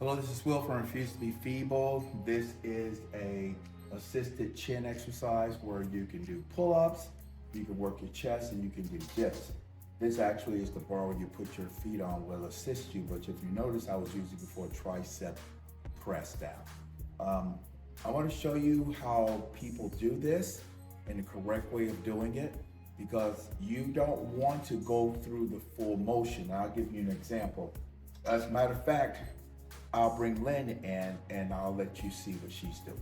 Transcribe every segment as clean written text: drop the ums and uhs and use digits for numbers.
Hello, this is Will from Refuse to be Feeble. This is a assisted chin exercise where you can do pull-ups, you can work your chest, and you can do dips. This actually is the bar where you put your feet on will assist you, but if you notice, I was using before tricep press down. I want to show you how people do this and the correct way of doing it, because you don't want to go through the full motion. I'll give you an example. As a matter of fact, I'll bring Lynn in and I'll let you see what she's doing.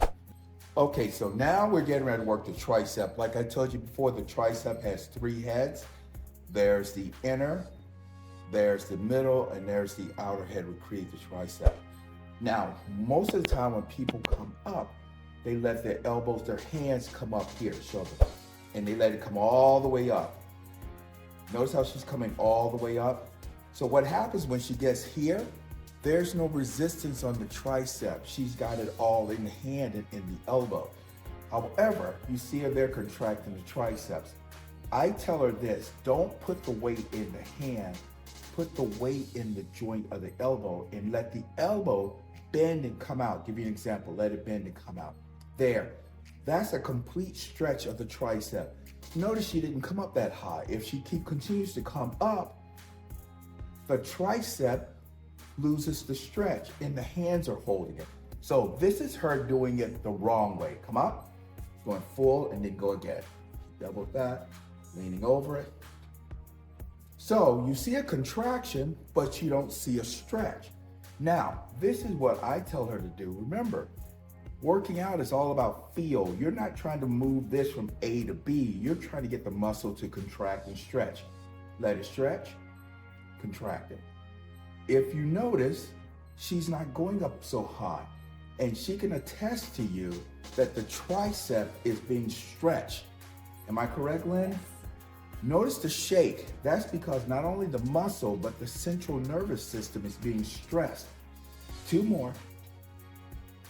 Okay, so now we're getting ready to work the tricep. Like I told you before, the tricep has 3 heads. There's the inner, there's the middle, and there's the outer head which create the tricep. Now, most of the time when people come up, they let their elbows, their hands come up here, shoulder, and they let it come all the way up. Notice how she's coming all the way up? So what happens when she gets here, there's no resistance on the tricep. She's got it all in the hand and in the elbow. However, you see her there contracting the triceps. I tell her this, don't put the weight in the hand, put the weight in the joint of the elbow and let the elbow bend and come out. Give you an example, let it bend and come out. There, that's a complete stretch of the tricep. Notice she didn't come up that high. If she continues to come up, the tricep loses the stretch and the hands are holding it. So this is her doing it the wrong way. Come up, going full and then go again. Double that, leaning over it. So you see a contraction, but you don't see a stretch. Now, this is what I tell her to do. Remember, working out is all about feel. You're not trying to move this from A to B. You're trying to get the muscle to contract and stretch. Let it stretch, contract it. If you notice, she's not going up so high, and she can attest to you that the tricep is being stretched. Am I correct, Lynn? Notice the shake. That's because not only the muscle, but the central nervous system is being stressed. 2 more.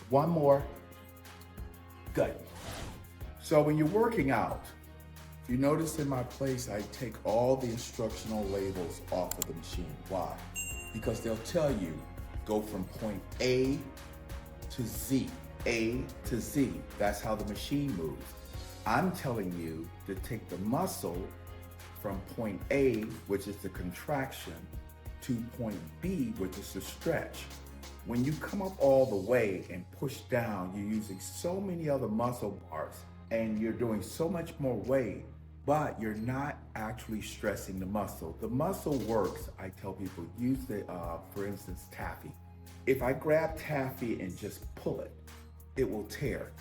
1 more. Good. So when you're working out, if you notice in my place, I take all the instructional labels off of the machine. Why? Because they'll tell you, go from point A to Z, A to Z. That's how the machine moves. I'm telling you to take the muscle from point A, which is the contraction, to point B, which is the stretch. When you come up all the way and push down, you're using so many other muscle parts and you're doing so much more weight, but you're not actually stressing the muscle. The muscle works, I tell people, use for instance, taffy. If I grab taffy and just pull it, it will tear.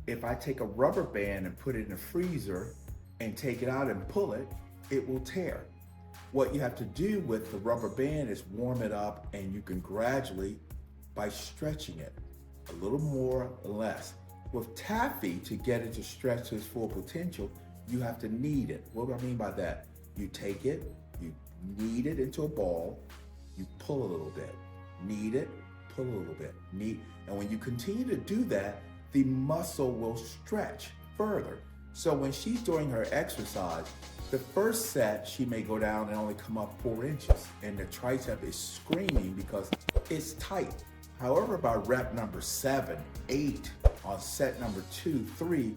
If I take a rubber band and put it in a freezer and take it out and pull it, it will tear. What you have to do with the rubber band is warm it up, and you can gradually, by stretching it, a little more or less. With taffy, to get it to stretch to its full potential, you have to knead it. What do I mean by that? You take it, you knead it into a ball, you pull a little bit, knead it, pull a little bit, knead. And when you continue to do that, the muscle will stretch further. So when she's doing her exercise, the first set, she may go down and only come up 4 inches, and the tricep is screaming because it's tight. However, by rep number 7, 8, on set number 2, 3,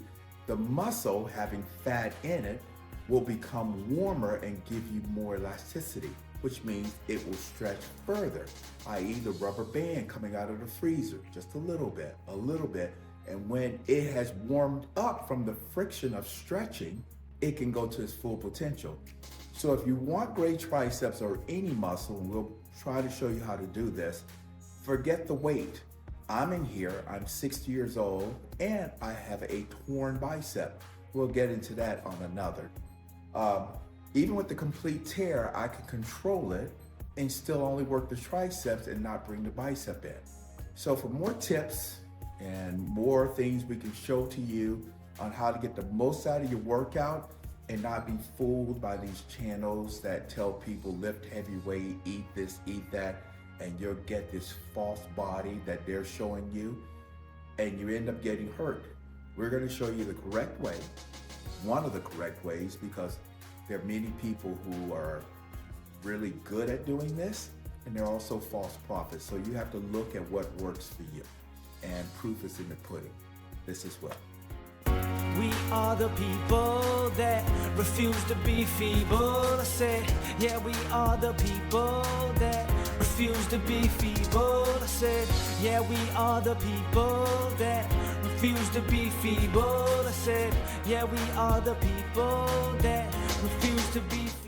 the muscle, having fat in it, will become warmer and give you more elasticity, which means it will stretch further, i.e. the rubber band coming out of the freezer, just a little bit. And when it has warmed up from the friction of stretching, it can go to its full potential. So if you want great triceps or any muscle, and we'll try to show you how to do this, forget the weight. I'm in here, I'm 60 years old, and I have a torn bicep. We'll get into that on another. Even with the complete tear, I can control it and still only work the triceps and not bring the bicep in. So for more tips and more things we can show to you on how to get the most out of your workout and not be fooled by these channels that tell people lift heavy weight, eat this, eat that, and you'll get this false body that they're showing you, and you end up getting hurt. We're gonna show you the correct way, one of the correct ways, because there are many people who are really good at doing this, and they're also false prophets. So you have to look at what works for you. And proof is in the pudding. This as well. We are the people that refuse to be feeble. I said, yeah, we are the people that refuse to be feeble. I said, yeah, we are the people that refuse to be feeble. I said, yeah, we are the people that refuse to be feeble.